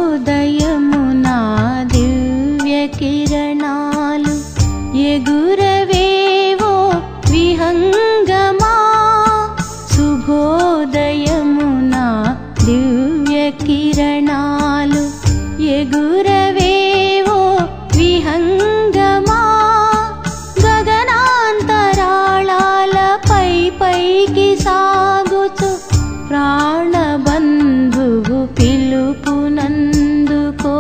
శుభోదయమునా దివ్య కిరణాలు ఎగురవేవో విహంగమా. శుభోదయమునా దివ్య కిరణాలు ఎగురవేవో విహంగమా. గగనాంతరాళాలపై పైకి సాగుతూ ప్రాణబంధువు పిలుపునందుకో.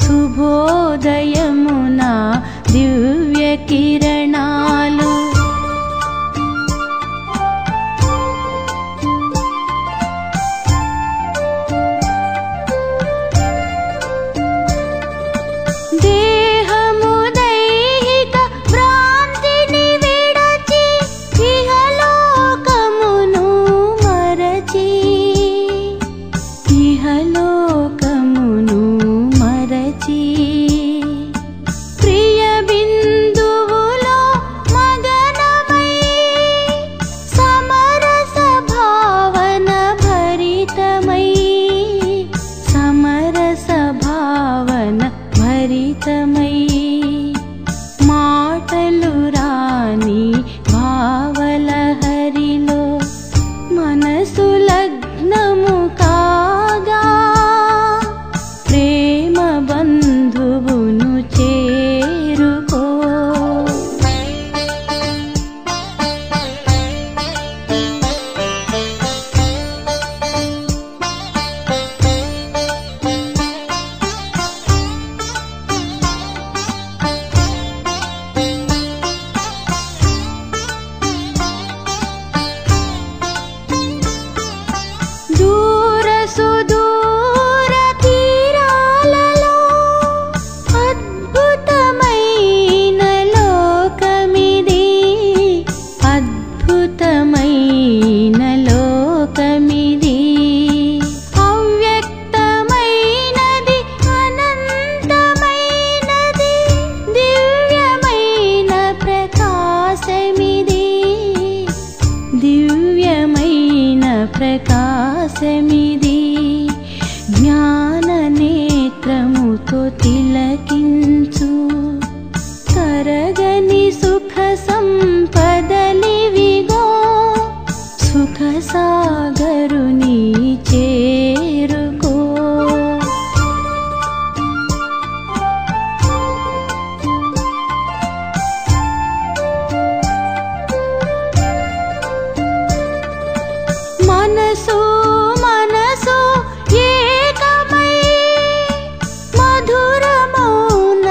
శుభోదయమునా దివ్య కిరణాలు దేహము దైహిక భ్రాంతిని విడచి ఇహలోకమును మరచి ఇహలోకమును మరచి ప్రియ బిందువులో మగనమై సమరస భావన భరితమై సమరస భావన భరితమై మాటలు రాని భావలహరిలో మనసు లగ్నము కాగా ప్రేమ బంధువును చేరుకో. దూర సుదూర తీరాలలో అద్భుతమైన లోకమిది అద్భుతమైన లోకమిది. అవ్యక్తమైనది అనంతమైనది దివ్యమైన ప్రకాశమిది దివ్యమైన ప్రకాశమిది. జ్ఞాన నేత్రముతో తిలకించు తరగని సుఖ సంపదలివిగో. సుఖ సాగరుని చేరుకో. మనసు మనసు ఏకమై మధుర మౌన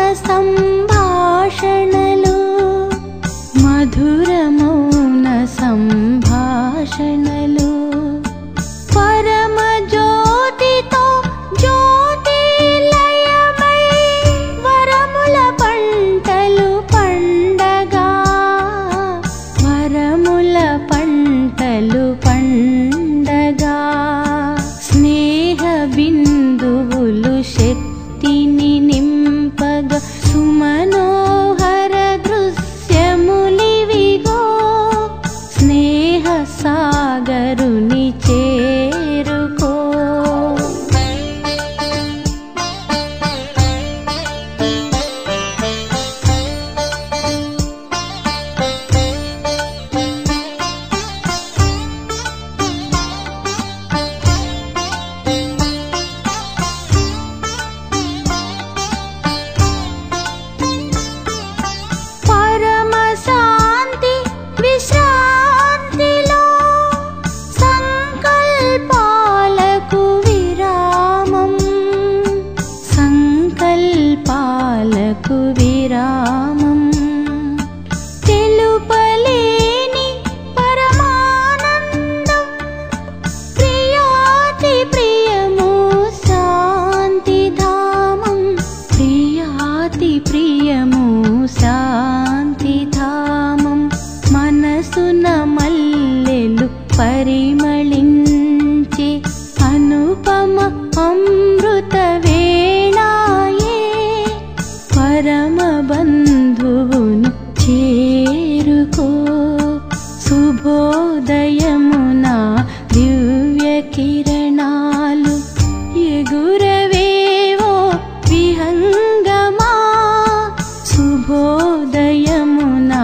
శుభోదయమునా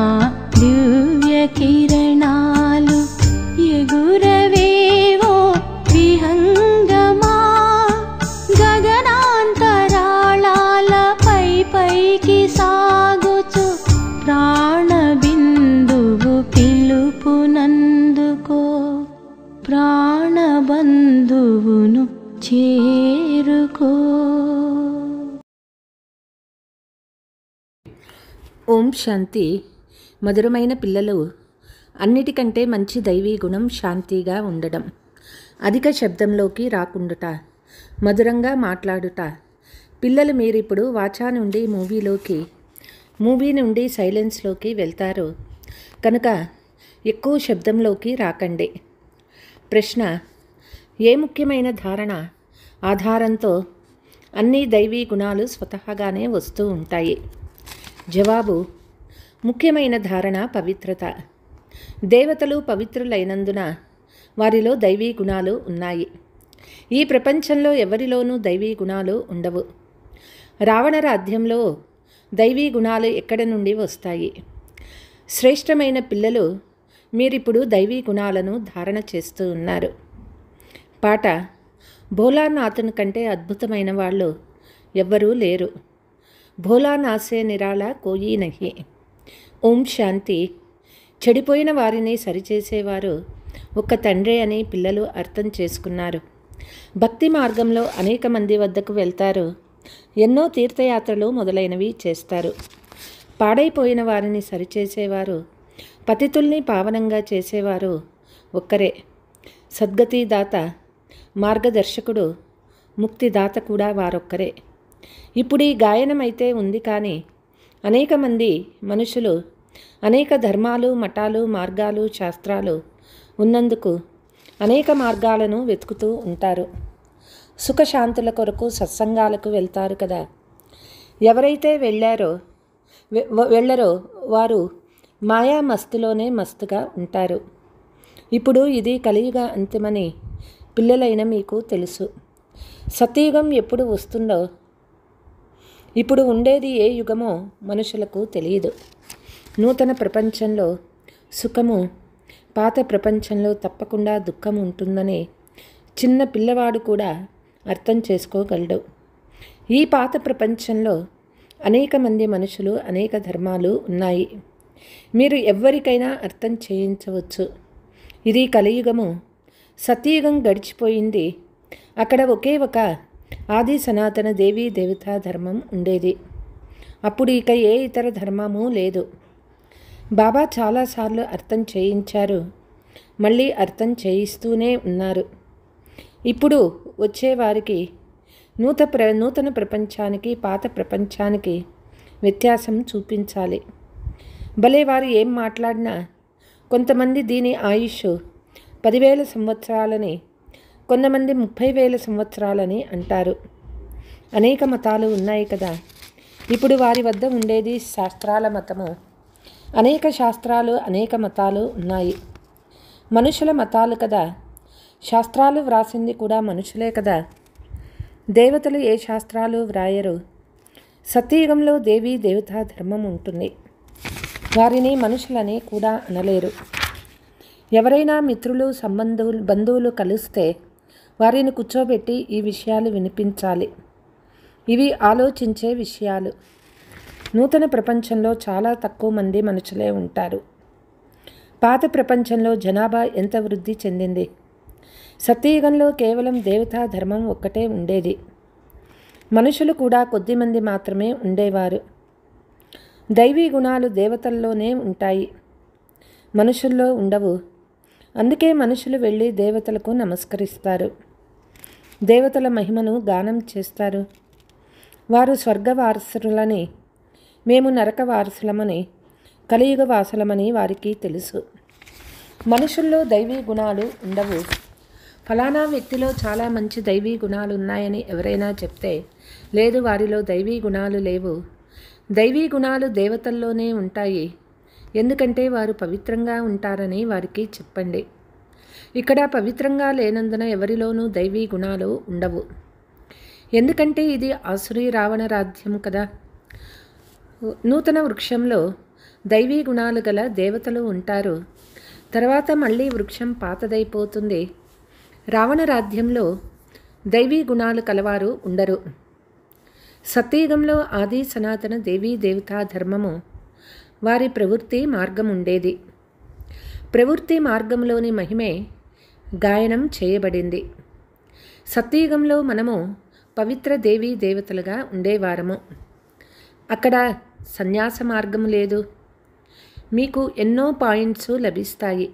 దివ్య కిరణాలు ఎగురవేవో విహంగమా గగనాంతరాళాల పైకి సాగుచు ప్రాణబిందువు పిలుపునందుకో ప్రాణబంధువును చేరుకో. ఓం శాంతి. మధురమైన పిల్లలు, అన్నిటికంటే మంచి దైవీ గుణం శాంతిగా ఉండడం, అధిక శబ్దంలోకి రాకుండుట, మధురంగా మాట్లాడుట. పిల్లలు, మీరిప్పుడు వాచా నుండి మూవీ నుండి సైలెన్స్లోకి వెళ్తారు కనుక ఎక్కువ శబ్దంలోకి రాకండి. ప్రశ్న: ఏ ముఖ్యమైన ఆధారంతో అన్ని దైవీ గుణాలు స్వతహాగానే వస్తూ ఉంటాయి? జవాబు: ముఖ్యమైన పవిత్రత. దేవతలు పవిత్రులైనందున వారిలో దైవీ గుణాలు ఉన్నాయి. ఈ ప్రపంచంలో ఎవరిలోనూ దైవీ గుణాలు ఉండవు. రావణ రాజ్యంలో దైవీ గుణాలు ఎక్కడి నుండి వస్తాయి? శ్రేష్టమైన పిల్లలు, మీరిప్పుడు దైవీ గుణాలను ధారణ చేస్తూ ఉన్నారు. పాట: భోలానాథుని కంటే అద్భుతమైన వాళ్ళు ఎవ్వరూ లేరు. భోలానాథ్సే నిరాళ కోయీ నహి. ఓం శాంతి. చెడిపోయిన వారిని సరిచేసేవారు ఒక్క తండ్రే అని పిల్లలు అర్థం చేసుకున్నారు. భక్తి మార్గంలో అనేక మంది వద్దకు వెళ్తారు. ఎన్నో తీర్థయాత్రలు మొదలైనవి చేస్తారు. పాడైపోయిన వారిని సరిచేసేవారు, పతితుల్ని పావనంగా చేసేవారు ఒక్కరే. సద్గతిదాత, మార్గదర్శకుడు, ముక్తిదాత కూడా వారొక్కరే. ఇప్పుడు ఈ గాయనం అయితే ఉంది, కానీ అనేక మంది మనుషులు అనేక ధర్మాలు, మఠాలు, మార్గాలు, శాస్త్రాలు ఉన్నందుకు అనేక మార్గాలను వెతుకుతూ ఉంటారు. సుఖశాంతుల కొరకు సత్సంగాలకు వెళ్తారు కదా. ఎవరైతే వెళ్ళరో వారు మాయా మస్తులోనే మస్తుగా ఉంటారు. ఇప్పుడు ఇది కలియుగ అంతిమని పిల్లలైన మీకు తెలుసు. సత్యయుగం ఎప్పుడు వస్తుందో, ఇప్పుడు ఉండేది ఏ యుగమో మనుషులకు తెలియదు. నూతన ప్రపంచంలో సుఖము, పాత ప్రపంచంలో తప్పకుండా దుఃఖం ఉంటుందని చిన్న పిల్లవాడు కూడా అర్థం చేసుకోగలడు. ఈ పాత ప్రపంచంలో అనేక మంది మనుషులు, అనేక ధర్మాలు ఉన్నాయి. మీరు ఎవ్వరికైనా అర్థం చేయించవచ్చు. ఇది కలియుగము. సత్యయుగం గడిచిపోయింది. అక్కడ ఒకే ఒక ఆది సనాతన దేవీ దేవతా ధర్మం ఉండేది. అప్పుడు ఇక ఏ ఇతర ధర్మము లేదు. బాబా చాలాసార్లు అర్థం చేయించారు, మళ్ళీ అర్థం చేయిస్తూనే ఉన్నారు. ఇప్పుడు వచ్చేవారికి నూతన ప్రపంచానికి, పాత ప్రపంచానికి వ్యత్యాసం చూపించాలి. భలే వారు ఏం మాట్లాడినా కొంతమంది దీని ఆయుష్ 10,000 సంవత్సరాలని, కొంతమంది 30,000 సంవత్సరాలని అంటారు. అనేక మతాలు ఉన్నాయి కదా. ఇప్పుడు వారి వద్ద ఉండేది శాస్త్రాల మతము. అనేక శాస్త్రాలు, అనేక మతాలు ఉన్నాయి. మనుషుల మతాలు కదా. శాస్త్రాలు వ్రాసింది కూడా మనుషులే కదా. దేవతలు ఏ శాస్త్రాలు వ్రాయరు. సత్యయుగంలో దేవీ దేవతా ధర్మం ఉంటుంది. వారిని మనుషులని కూడా అనలేరు. ఎవరైనా మిత్రులు, బంధువులు కలిస్తే వారిని కూర్చోబెట్టి ఈ విషయాలు వినిపించాలి. ఇవి ఆలోచించే విషయాలు. నూతన ప్రపంచంలో చాలా తక్కువ మంది మనుషులే ఉంటారు. పాత ప్రపంచంలో జనాభా ఎంత వృద్ధి చెందింది. సత్యయుగంలో కేవలం దేవతా ధర్మం ఒక్కటే ఉండేది. మనుషులు కూడా కొద్దిమంది మాత్రమే ఉండేవారు. దైవీ గుణాలు దేవతల్లోనే ఉంటాయి, మనుషుల్లో ఉండవు. అందుకే మనుషులు వెళ్ళి దేవతలకు నమస్కరిస్తారు, దేవతల మహిమను గానం చేస్తారు. వారు స్వర్గ వారసులని, మేము నరక వారసులమని, కలియుగ వాసులమని వారికి తెలుసు. మనుషుల్లో దైవీ గుణాలు ఉండవు. ఫలానా వ్యక్తిలో చాలా మంచి దైవీ గుణాలు ఉన్నాయని ఎవరైనా చెప్తే, లేదు, వారిలో దైవీ గుణాలు లేవు. దైవీ గుణాలు దేవతల్లోనే ఉంటాయి, ఎందుకంటే వారు పవిత్రంగా ఉంటారని వారికి చెప్పండి. ఇక్కడ పవిత్రంగా లేనందున ఎవరిలోనూ దైవీ గుణాలు ఉండవు. ఎందుకంటే ఇది ఆసురీ రావణ రాజ్యం కదా. నూతన వృక్షంలో దైవీ గుణాలు గల దేవతలు ఉంటారు. తర్వాత మళ్ళీ వృక్షం పాతదైపోతుంది. రావణ రాజ్యంలో దైవీ గుణాలు కలవారు ఉండరు. సత్యయుగంలో ఆది సనాతన దేవీ దేవతా ధర్మము వారి ప్రవృత్తి మార్గం ఉండేది. ప్రవృత్తి మార్గంలోని మహిమే గాయనం చేయబడింది. సత్యయుగంలో మనము పవిత్ర దేవీ దేవతలుగా ఉండేవారము. అక్కడ సన్యాస మార్గము లేదు. మీకు ఎన్నో పాయింట్స్ లభిస్తాయి,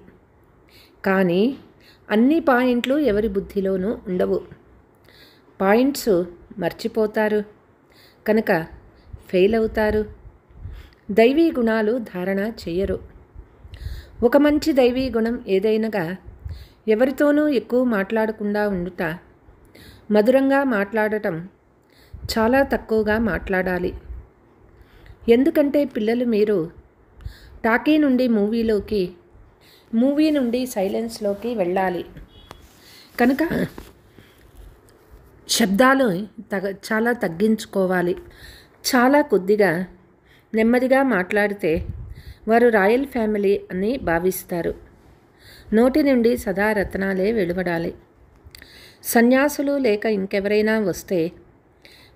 కానీ అన్ని పాయింట్లు ఎవరి బుద్ధిలోనూ ఉండవు. పాయింట్స్ మర్చిపోతారు కనుక ఫెయిల్ అవుతారు. దైవీ గుణాలు ధారణ చెయ్యరు. ఒక మంచి దైవీ గుణం ఏదైనగా ఎవరితోనూ ఎక్కువ మాట్లాడకుండా ఉండుట, మధురంగా మాట్లాడటం, చాలా తక్కువగా మాట్లాడాలి. ఎందుకంటే పిల్లలు మీరు టాకీ నుండి మూవీలోకి, మూవీ నుండి సైలెన్స్లోకి వెళ్ళాలి కనుక శబ్దాలు చాలా తగ్గించుకోవాలి. చాలా కొద్దిగా నెమ్మదిగా మాట్లాడితే వారు రాయల్ ఫ్యామిలీ అని భావిస్తారు. నోటి నుండి సదా రత్నాలే వెలువడాలి. సన్యాసులు లేక ఇంకెవరైనా వస్తే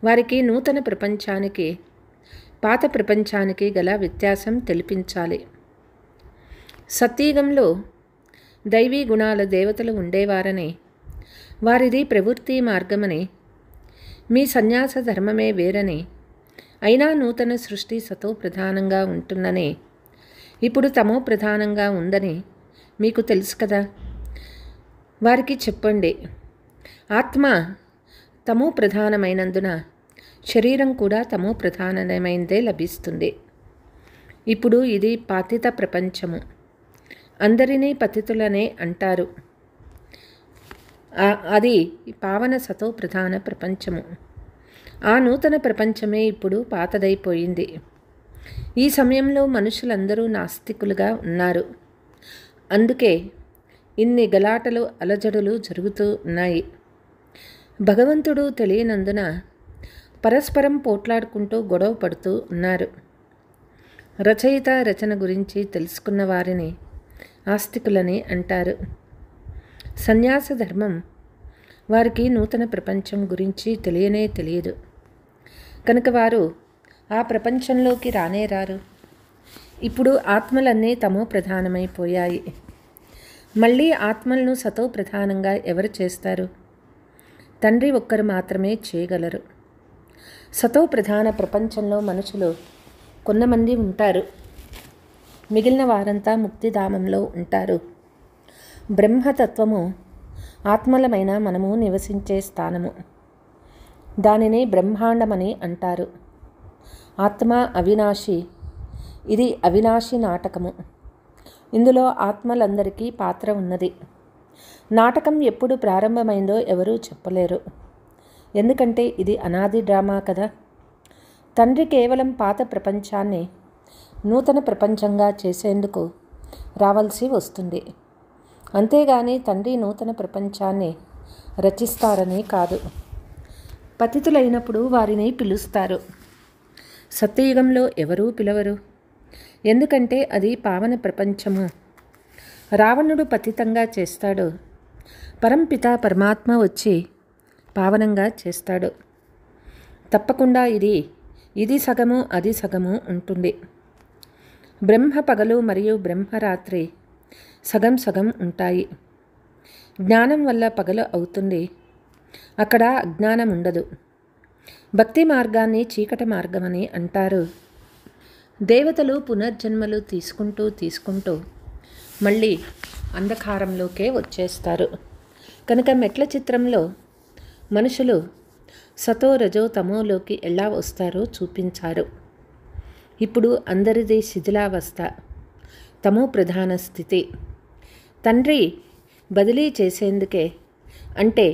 వారికి నూతన ప్రపంచానికి పాత ప్రపంచానికి గల వ్యత్యాసం తెలిపించాలి. సత్యయుగంలో దైవీ గుణాల దేవతలు ఉండేవారని, వారిది ప్రవృత్తి మార్గమని, మీ సన్యాస ధర్మమే వేరని, అయినా నూతన సృష్టి సతో ప్రధానంగా ఉంటుందని, ఇప్పుడు తమో ప్రధానంగా ఉందని మీకు తెలుసు కదా. వారికి చెప్పండి, ఆత్మ తమో ప్రధానమైనందున శరీరం కూడా తమో ప్రధానమైనదే లభిస్తుంది. ఇప్పుడు ఇది పాతిత ప్రపంచము. అందరినీ పతితులనే అంటారు. అది పావన సతో ప్రధాన ప్రపంచము. ఆ నూతన ప్రపంచమే ఇప్పుడు పాతదైపోయింది. ఈ సమయంలో మనుషులందరూ నాస్తికులుగా ఉన్నారు. అందుకే ఇన్ని గలాటలు అలజడులు జరుగుతూ ఉన్నాయి. భగవంతుడు తెలియనందున పరస్పరం పోట్లాడుకుంటూ గొడవ పడుతూ ఉన్నారు. రచయిత రచన గురించి తెలుసుకున్న వారిని ఆస్తికులని అంటారు. సన్యాస ధర్మం వారికి నూతన ప్రపంచం గురించి తెలియనే తెలియదు కనుక వారు ఆ ప్రపంచంలోకి రానే రారు. ఇప్పుడు ఆత్మలన్నీ తమో ప్రధానమైపోయాయి. మళ్ళీ ఆత్మలను సతో ప్రధానంగా ఎవరు చేస్తారు? తండ్రి ఒక్కరు మాత్రమే చేయగలరు. సతో ప్రధాన ప్రపంచంలో మనుషులు కొంతమంది ఉంటారు. మిగిలిన వారంతా ముక్తిధామంలో ఉంటారు. బ్రహ్మతత్వము ఆత్మలమైన మనము నివసించే స్థానము. దానిని బ్రహ్మాండమని అంటారు. ఆత్మ అవినాశి. ఇది అవినాశి నాటకము. ఇందులో ఆత్మలందరికీ పాత్ర ఉన్నది. నాటకం ఎప్పుడు ప్రారంభమైందో ఎవరూ చెప్పలేరు. ఎందుకంటే ఇది అనాది డ్రామా కదా. తండ్రి కేవలం పాత ప్రపంచాన్ని నూతన ప్రపంచంగా చేసేందుకు రావాల్సి వస్తుంది. అంతేగాని తండ్రి నూతన ప్రపంచాన్ని రచిస్తారని కాదు. పతితులైనప్పుడు వారిని పిలుస్తారు. సత్యయుగంలో ఎవరూ పిలవరు. ఎందుకంటే అది పావన ప్రపంచము. రావణుడు పతితంగా చేస్తాడు. పరంపిత పరమాత్మ వచ్చి పావనంగా చేస్తాడు. తప్పకుండా ఇది సగము అది సగము ఉంటుంది. బ్రహ్మ పగలు మరియు బ్రహ్మరాత్రి సగం సగం ఉంటాయి. జ్ఞానం వల్ల పగలు అవుతుంది. అక్కడ అజ్ఞానం ఉండదు. భక్తి మార్గాన్ని చీకటి మార్గమని అంటారు. దేవతలు పునర్జన్మలు తీసుకుంటూ మళ్ళీ అంధకారంలోకే వచ్చేస్తారు. కనుక మెట్ల చిత్రంలో మనుషులు సతో రజో తమోలోకి ఎలా వస్తారో చూపించారు. ఇప్పుడు అందరిది శిథిలావస్థ, తమో ప్రధాన స్థితి. తండ్రి బదిలీ చేసేందుకే, అంటే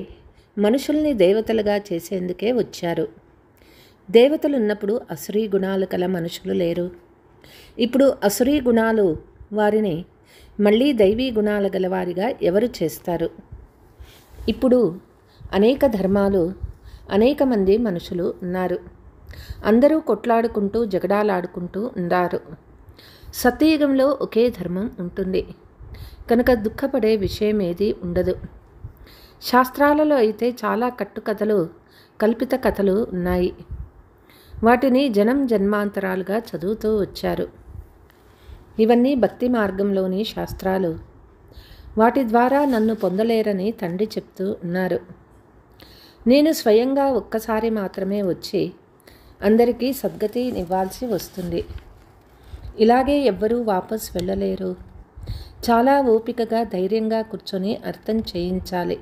మనుషుల్ని దేవతలుగా చేసేందుకే వచ్చారు. దేవతలు ఉన్నప్పుడు అసురీ గుణాలు కల మనుషులు లేరు. ఇప్పుడు అసురీ గుణాలు వారిని మళ్ళీ దైవీ గుణాలు గలవారిగా ఎవరు చేస్తారు? ఇప్పుడు అనేక ధర్మాలు, అనేక మంది మనుషులు ఉన్నారు. అందరూ కొట్లాడుకుంటూ జగడాలాడుకుంటూ ఉన్నారు. సత్యయుగంలో ఒకే ధర్మం ఉంటుంది కనుక దుఃఖపడే విషయం ఏదీ ఉండదు. శాస్త్రాలలో అయితే చాలా కట్టుకథలు, కల్పిత కథలు ఉన్నాయి. వాటిని జనం జన్మాంతరాలుగా చదువుతూ వచ్చారు. ఇవన్నీ భక్తి మార్గంలోని శాస్త్రాలు. వాటి ద్వారా నన్ను పొందలేరని తండ్రి చెప్తూ ఉన్నారు. నేను స్వయంగా ఒక్కసారి మాత్రమే వచ్చి అందరికీ సద్గతి ఇవ్వాల్సి వస్తుంది. ఇలాగే ఎవ్వరూ వాపస్ వెళ్ళలేరు. చాలా ఓపికగా ధైర్యంగా కూర్చొని అర్థం చేయించాలి.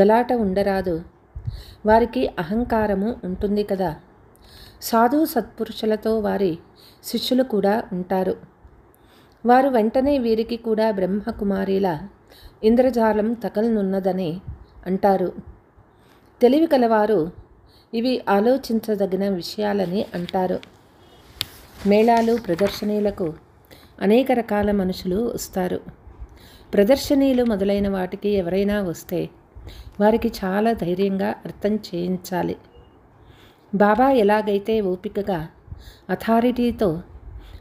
గలాట ఉండరాదు. వారికి అహంకారము ఉంటుంది కదా. సాధు సత్పురుషులతో వారి శిష్యులు కూడా ఉంటారు. వారు వెంటనే వీరికి కూడా బ్రహ్మకుమారిల ఇంద్రజాలం తగలనున్నదని అంటారు. తెలివి కలవారు ఇవి ఆలోచించదగిన విషయాలని అంటారు. మేళాలు, ప్రదర్శనీలకు అనేక రకాల మనుషులు వస్తారు. ప్రదర్శనీలు మొదలైన వాటికి ఎవరైనా వస్తే వారికి చాలా ధైర్యంగా అర్థం చేయించాలి. బాబా ఎలాగైతే ఓపికగా అథారిటీతో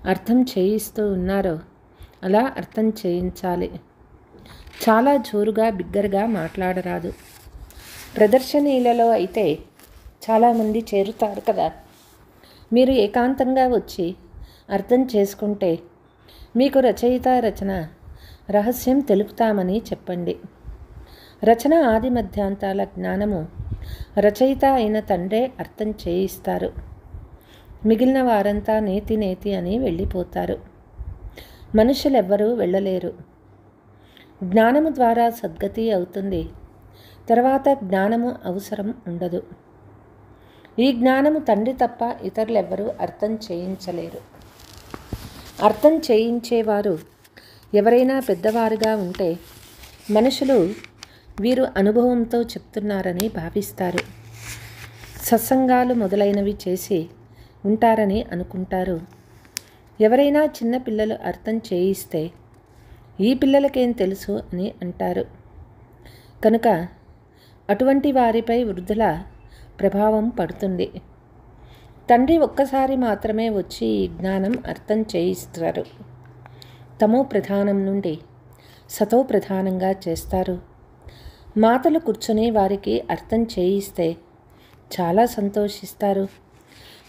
అర్థం చేయిస్తూ ఉన్నారో అలా అర్థం చేయించాలి. చాలా జోరుగా బిగ్గరగా మాట్లాడరాదు. ప్రదర్శనీలలో అయితే చాలామంది చేరుతారు కదా. మీరు ఏకాంతంగా వచ్చి అర్థం చేసుకుంటే మీకు రచయిత రచన రహస్యం తెలుపుతామని చెప్పండి. రచన ఆది మధ్యాంతాల జ్ఞానము రచయిత అయిన తండ్రే అర్థం చేయిస్తారు. మిగిలిన వారంతా నేతి నేతి అని వెళ్ళిపోతారు. మనుషులెవ్వరూ వెళ్ళలేరు. జ్ఞానము ద్వారా సద్గతి అవుతుంది. తర్వాత జ్ఞానము అవసరం ఉండదు. ఈ జ్ఞానము తండ్రి తప్ప ఇతరులెవ్వరూ అర్థం చేయించలేరు. అర్థం చేయించేవారు ఎవరైనా పెద్దవారుగా ఉంటే మనుషులు వీరు అనుభవంతో చెప్తున్నారని భావిస్తారు. సత్సంగాలు మొదలైనవి చేసి ఉంటారని అనుకుంటారు. ఎవరైనా చిన్న పిల్లలు అర్థం చేయిస్తే ఈ పిల్లలకేం తెలుసు అని అంటారు. కనుక అటువంటి వారిపై వృద్ధుల ప్రభావం పడుతుంది. తండ్రి ఒక్కసారి మాత్రమే వచ్చి ఈ జ్ఞానం అర్థం చేయిస్తారు. తమో ప్రధానం నుండి సతో ప్రధానంగా చేస్తారు. మాతలు కూర్చొని వారికి అర్థం చేయిస్తే చాలా సంతోషిస్తారు.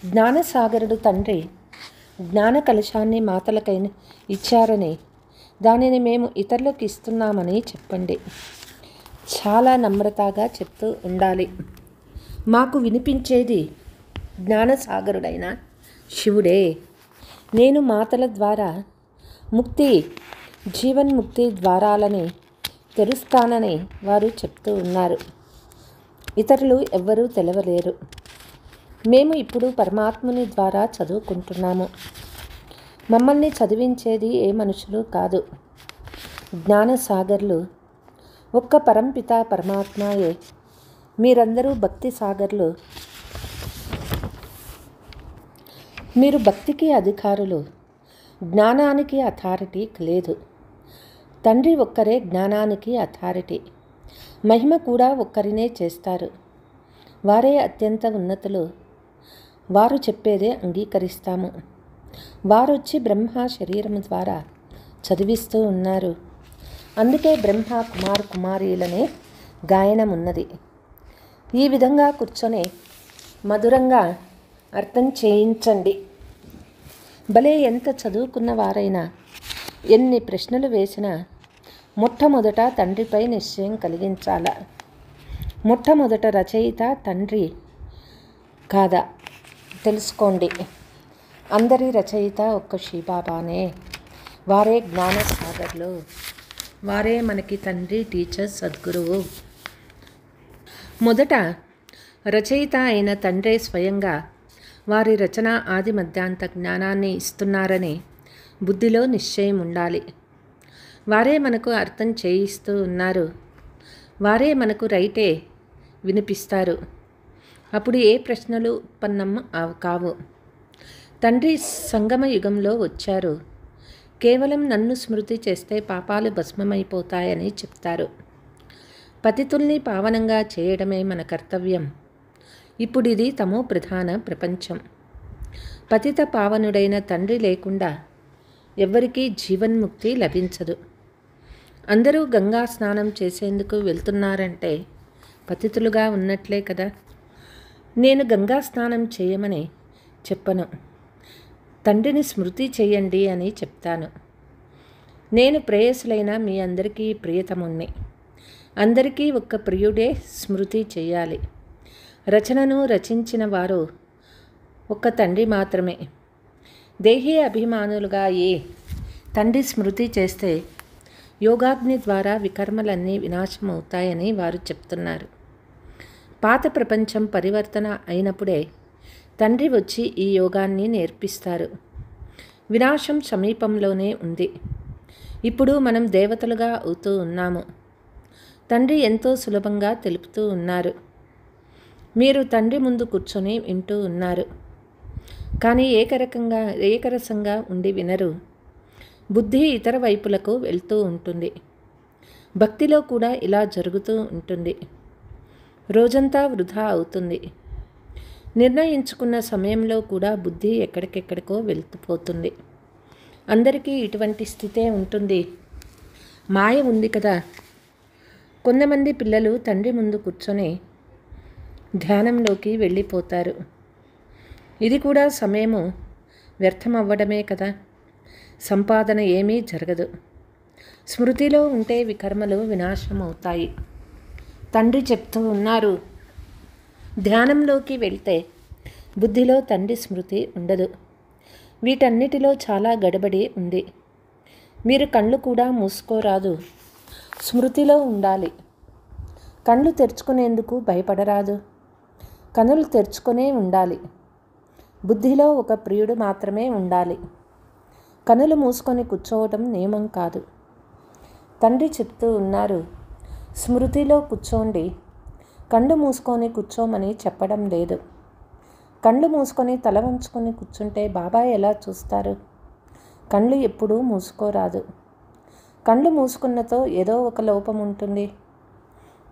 జ్ఞానసాగరుడు తండ్రి జ్ఞాన కలశాన్ని మాతలకై ఇచ్చారని దానిని మేము ఇతరులకు ఇస్తున్నామని చెప్పండి. చాలా నమ్రతగా చెప్తూ ఉండాలి. మాకు వినిపించేది జ్ఞానసాగరుడైన శివుడే. నేను మాతల ద్వారా ముక్తి, జీవన్ముక్తి ద్వారాలని తెరుస్తానని వారు చెప్తూ ఉన్నారు. ఇతరులు ఎవ్వరూ తెలవలేరు. మేము ఇప్పుడు పరమాత్ముని ద్వారా చదువుకుంటున్నాము. మమ్మల్ని చదివించేది ఏ మనుషులు కాదు. జ్ఞానసాగర్లు ఒక్క పరంపిత పరమాత్మయే. మీరందరూ భక్తి సాగర్లు. మీరు భక్తికి అధికారులు. జ్ఞానానికి అథారిటీ లేదు. తండ్రి ఒక్కరే జ్ఞానానికి అథారిటీ. మహిమ కూడా ఒక్కరినే చేస్తారు. వారే అత్యంత ఉన్నతులు. వారు చెప్పేదే అంగీకరిస్తాము. వారొచ్చి బ్రహ్మ శరీరము ద్వారా చదివిస్తూ ఉన్నారు. అందుకే బ్రహ్మ కుమార్ కుమారీలనే గాయనం ఉన్నది. ఈ విధంగా కూర్చొని మధురంగా అర్థం చేయించండి. భలే ఎంత చదువుకున్న వారైనా ఎన్ని ప్రశ్నలు వేసినా మొట్టమొదట తండ్రిపై నిశ్చయం కలిగించాల. మొట్టమొదట రచయిత తండ్రి కాదా తెలుసుకోండి. అందరి రచయిత ఒక్క శ్రీబాబానే. వారే జ్ఞానసాగర్లు. వారే మనకి తండ్రి, టీచర్, సద్గురువు. మొదట రచయిత అయిన తండ్రే స్వయంగా వారి రచన ఆది మధ్యాంత జ్ఞానాన్ని ఇస్తున్నారని బుద్ధిలో నిశ్చయం ఉండాలి. వారే మనకు అర్థం చేయిస్తూ ఉన్నారు. వారే మనకు రైటే వినిపిస్తారు. అప్పుడు ఏ ప్రశ్నలు ఉత్పన్నం కావు. తండ్రి సంగమ యుగంలో వచ్చారు. కేవలం నన్ను స్మృతి చేస్తే పాపాలు భస్మమైపోతాయని చెప్తారు. పతితుల్ని పావనంగా చేయడమే మన కర్తవ్యం. ఇప్పుడు ఇది తమో ప్రధాన ప్రపంచం. పతిత పావనుడైన తండ్రి లేకుండా ఎవ్వరికీ జీవన్ముక్తి లభించదు. అందరూ గంగా స్నానం చేసేందుకు వెళ్తున్నారంటే పతితులుగా ఉన్నట్లే కదా. నేను గంగా స్నానం చేయమని చెప్పను, తండ్రిని స్మృతి చేయండి అని చెప్తాను. నేను ప్రేయసులైన మీ అందరికీ ప్రియతముణ్ణి. అందరికీ ఒక్క ప్రియుడే స్మృతి చేయాలి. రచనను రచించిన వారు ఒక్క తండ్రి మాత్రమే. దేహీ అభిమానులుగా తండ్రి స్మృతి చేస్తే యోగాగ్ని ద్వారా వికర్మలన్నీ వినాశమవుతాయని వారు చెప్తున్నారు. పాత ప్రపంచం పరివర్తన అయినప్పుడే తండ్రి వచ్చి ఈ యోగాన్ని నేర్పిస్తారు. వినాశం సమీపంలోనే ఉంది. ఇప్పుడు మనం దేవతలుగా అవుతూ ఉన్నాము. తండ్రి ఎంతో సులభంగా తెలుపుతూ ఉన్నారు. మీరు తండ్రి ముందు కూర్చొని వింటూ ఉన్నారు. కానీ ఏకరసంగా ఉండి వినరు. బుద్ధి ఇతర వైపులకు వెళ్తూ ఉంటుంది. భక్తిలో కూడా ఇలా జరుగుతూ ఉంటుంది. రోజంతా వృధా అవుతుంది. నిర్ణయించుకున్న సమయంలో కూడా బుద్ధి ఎక్కడికెక్కడికో వెళ్తుపోతుంది. అందరికీ ఇటువంటి స్థితే ఉంటుంది. మాయ ఉంది కదా. కొంతమంది పిల్లలు తండ్రి ముందు కూర్చొని ధ్యానంలోకి వెళ్ళిపోతారు. ఇది కూడా సమయము వ్యర్థమవ్వడమే కదా. సంపాదన ఏమీ జరగదు. స్మృతిలో ఉంటే వికర్మలు వినాశమవుతాయి. తండ్రి చెప్తూ ఉన్నారు, ధ్యానంలోకి వెళ్తే బుద్ధిలో తండ్రి స్మృతి ఉండదు. వీటన్నిటిలో చాలా గడబడి ఉంది. మీరు కళ్ళు కూడా మూసుకోరాదు, స్మృతిలో ఉండాలి. కళ్ళు తెరుచుకునేందుకు భయపడరాదు, కనులు తెరుచుకునే ఉండాలి. బుద్ధిలో ఒక ప్రియుడు మాత్రమే ఉండాలి. కనులు మూసుకొని కూర్చోవటం నియమం కాదు. తండ్రి చెప్తూ ఉన్నారు, స్మృతిలో కూర్చోండి, కళ్ళు మూసుకొని కూర్చోమని చెప్పడం లేదు. కళ్ళు మూసుకొని తల వంచుకొని కూర్చుంటే బాబా ఎలా చూస్తారు? కళ్ళు ఎప్పుడూ మూసుకోరాదు. కళ్ళు మూసుకున్నతో ఏదో ఒక లోపం ఉంటుంది.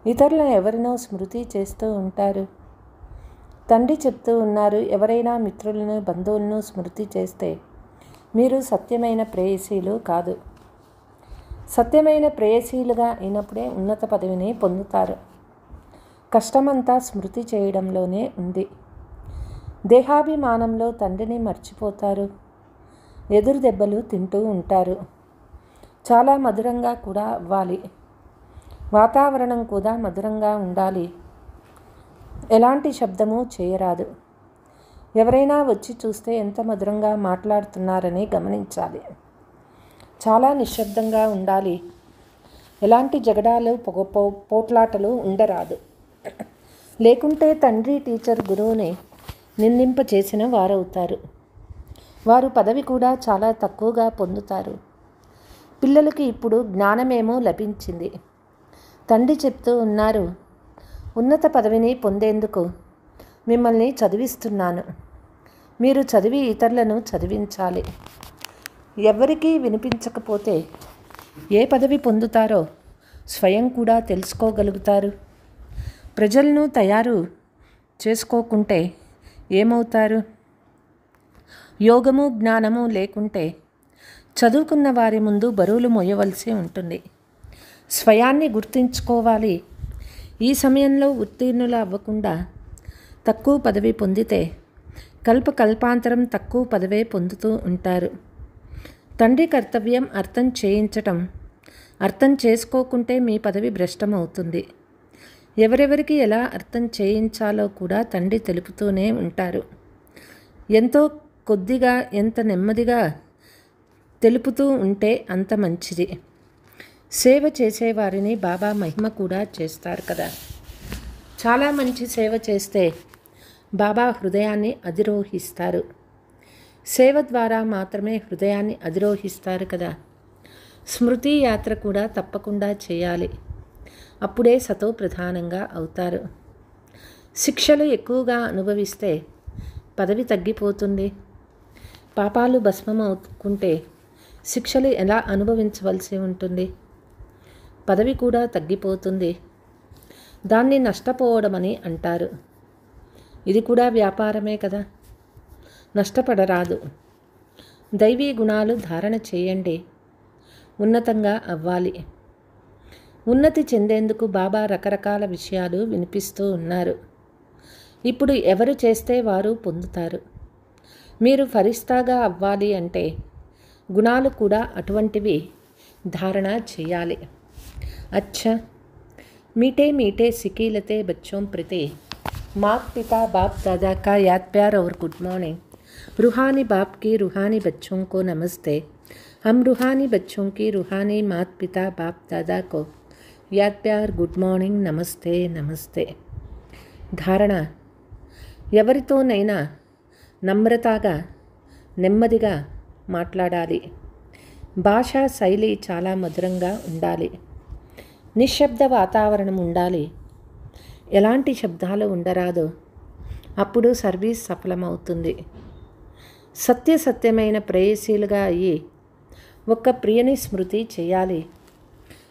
ఇతరులను ఎవరినో స్మృతి చేస్తూ ఉంటారు. తండ్రి చెప్తూ ఉన్నారు, ఎవరైనా మిత్రులను బంధువులను స్మృతి చేస్తే మీరు సత్యమైన ప్రేయసీలు కాదు. సత్యమైన ప్రేయసీలుగా అయినప్పుడే ఉన్నత పదవిని పొందుతారు. కష్టమంతా స్మృతి చేయడంలోనే ఉంది. దేహాభిమానంలో తండ్రిని మర్చిపోతారు. ఎదురు దెబ్బలు తింటూ ఉంటారు. చాలా మధురంగా కూడా అవ్వాలి. వాతావరణం కూడా మధురంగా ఉండాలి. ఎలాంటి శబ్దము చేయరాదు. ఎవరైనా వచ్చి చూస్తే ఎంత మధురంగా మాట్లాడుతున్నారని గమనించాలి. చాలా నిశ్శబ్దంగా ఉండాలి. ఎలాంటి జగడాలు పోట్లాటలు ఉండరాదు. లేకుంటే తండ్రి టీచర్ గురువుని నిందింప చేసిన వారవుతారు. వారు పదవి కూడా చాలా తక్కువగా పొందుతారు. పిల్లలకి ఇప్పుడు జ్ఞానమేమో లభించింది. తండ్రి చెప్తూ ఉన్నారు, ఉన్నత పదవిని పొందేందుకు మిమ్మల్ని చదివిస్తున్నాను. మీరు చదివి ఇతరులను చదివించాలి. ఎవరికీ వినిపించకపోతే ఏ పదవి పొందుతారో స్వయం కూడా తెలుసుకోగలుగుతారు. ప్రజలను తయారు చేసుకోకుంటే ఏమవుతారు? యోగము జ్ఞానము లేకుంటే చదువుకున్న వారి ముందు బరువులు మోయవలసి ఉంటుంది. స్వయాన్ని గుర్తించుకోవాలి. ఈ సమయంలో ఉత్తీర్ణులు అవ్వకుండా తక్కువ పదవి పొందితే కల్పాంతరం తక్కువ పదవే పొందుతూ ఉంటారు. తండ్రి కర్తవ్యం అర్థం చేయించటం. అర్థం చేసుకోకుంటే మీ పదవి భ్రష్టమవుతుంది. ఎవరెవరికి ఎలా అర్థం చేయించాలో కూడా తండ్రి తెలుపుతూనే ఉంటారు. ఎంతో కొద్దిగా ఎంత నెమ్మదిగా తెలుపుతూ ఉంటే అంత మంచిది. సేవ చేసేవారిని బాబా మహిమ కూడా చేస్తారు కదా. చాలా మంచి సేవ చేస్తే బాబా హృదయాన్ని అధిరోహిస్తారు. సేవ ద్వారా మాత్రమే హృదయాన్ని అధిరోహిస్తారు కదా. స్మృతి యాత్ర కూడా తప్పకుండా చేయాలి. అప్పుడే సతో ప్రధానంగా అవుతారు. శిక్షలు ఎక్కువగా అనుభవిస్తే పదవి తగ్గిపోతుంది. పాపాలు భస్మమవుకుంటే శిక్షలు ఎలా అనుభవించవలసి ఉంటుంది? పదవి కూడా తగ్గిపోతుంది. దాన్ని నష్టపోవడమని అంటారు. ఇది కూడా వ్యాపారమే కదా, నష్టపడరాదు. దైవీ గుణాలు ధారణ చేయండి, ఉన్నతంగా అవ్వాలి. ఉన్నతి చెందేందుకు బాబా రకరకాల విషయాలు వినిపిస్తూ ఉన్నారు. ఇప్పుడు ఎవరు చేస్తే వారు పొందుతారు. మీరు ఫరిస్తాగా అవ్వాలి అంటే గుణాలు కూడా అటువంటివి ధారణ చేయాలి. अच्छा, मीठे मीठे सिकीलते बच्चों प्रति मात पिता बाप दादा का याद प्यार और गुड मॉर्निंग. रूहानी बाप की रूहानी बच्चों को नमस्ते. हम रूहानी बच्चों की रूहानी मात पिता बाप दादा को याद प्यार गुड మార్నింగ్ నమస్తే నమస్తే. ధారణ: ఎవరితోనైనా నమ్రతగా నెమ్మదిగా మాట్లాడాలి. భాషా శైలి చాలా మధురంగా ఉండాలి. నిశ్శబ్ద వాతావరణం ఉండాలి. ఎలాంటి శబ్దాలు ఉండరాదు. అప్పుడు సర్వీస్ సఫలమవుతుంది. సత్యమైన ప్రేయసీలుగా అయ్యి ఒక్క ప్రియని స్మృతి చేయాలి.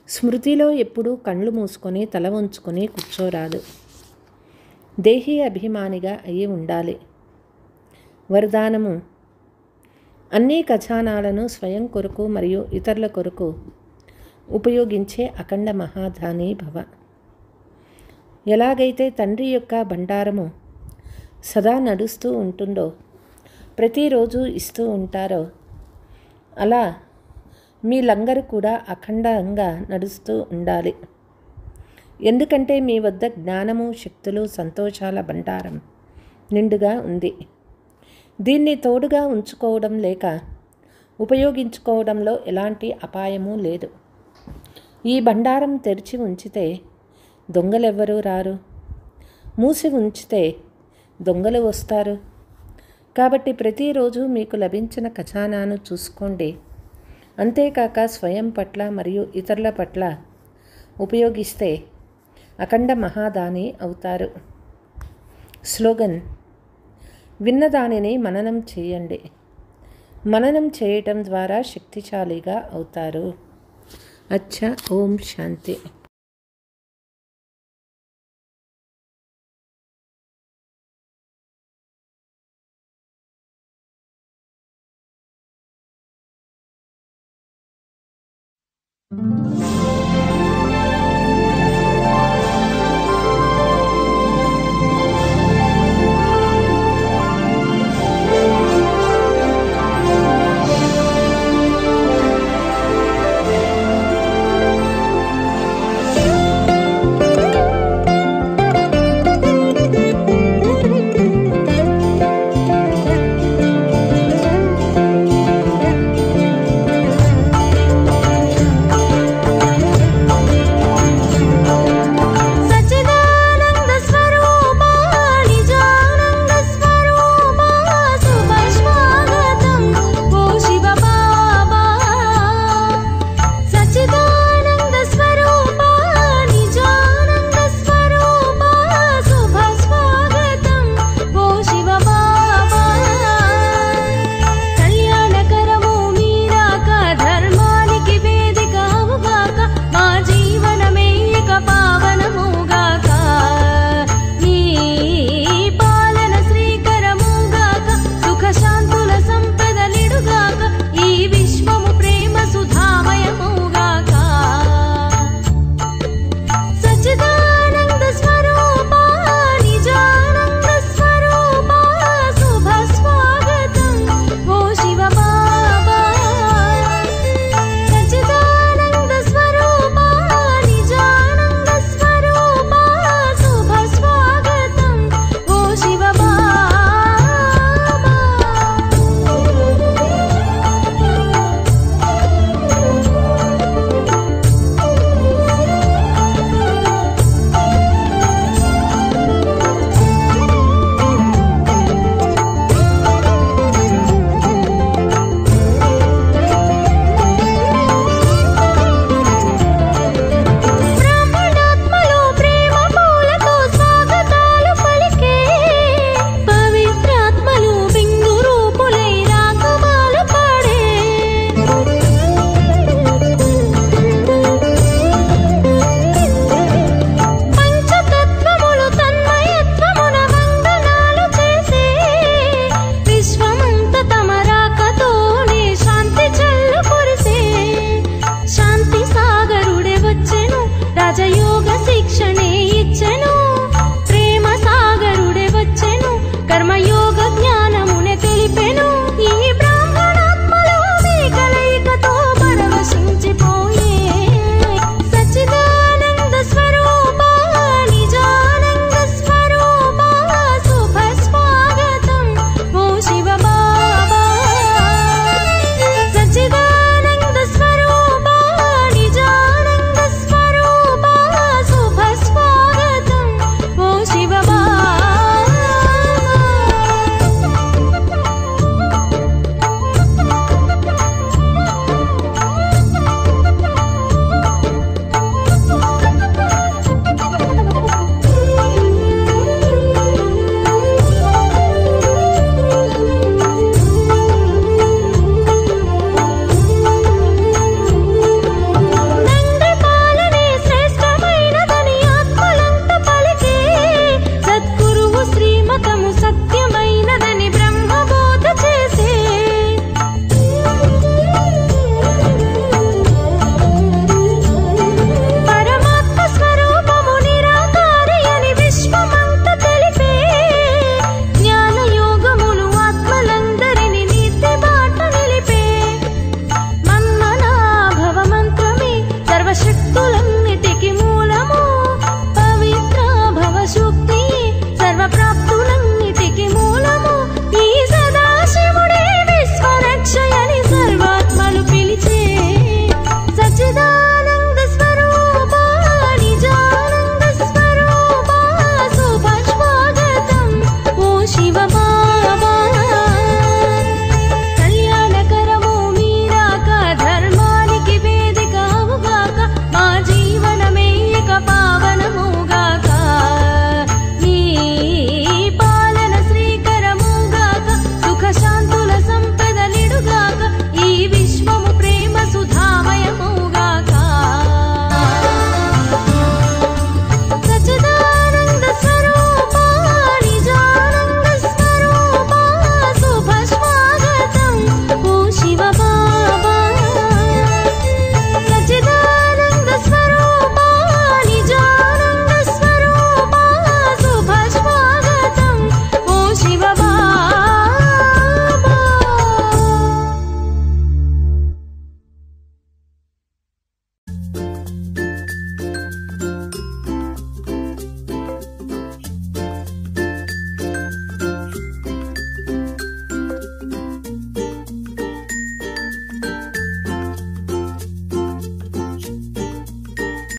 స్మృతిలో ఎప్పుడూ కళ్ళు మూసుకొని తల వంచుకొని కూర్చోరాదు. దేహీ అభిమానిగా అయి ఉండాలి. వరదానము: అన్ని ఖజానాలను స్వయం కొరకు మరియు ఇతరుల కొరకు ఉపయోగించే అఖండ మహాదాని భవ. ఎలాగైతే తండ్రి యొక్క భండారము సదా నడుస్తూ ఉంటుందో, ప్రతిరోజు ఇస్తూ ఉంటారో, అలా మీ లంగరు కూడా అఖండంగా నడుస్తూ ఉండాలి. ఎందుకంటే మీ వద్ద జ్ఞానము, శక్తులు, సంతోషాల భండారం నిండుగా ఉంది. దీన్ని తోడుగా ఉంచుకోవడం లేక ఉపయోగించుకోవడంలో ఎలాంటి అపాయము లేదు. ఈ భండారం తెరిచి ఉంచితే దొంగలెవ్వరూ రారు. మూసి ఉంచితే దొంగలు వస్తారు. కాబట్టి ప్రతిరోజు మీకు లభించిన ఖజానాను చూసుకోండి. అంతేకాక స్వయం పట్ల మరియు ఇతరుల పట్ల ఉపయోగిస్తే అఖండ మహాదాని అవుతారు. స్లోగన్: విన్నదానిని మననం చేయండి. మననం చేయటం ద్వారా శక్తిశాలిగా అవుతారు. అచ్చా, ఓం శాంతి.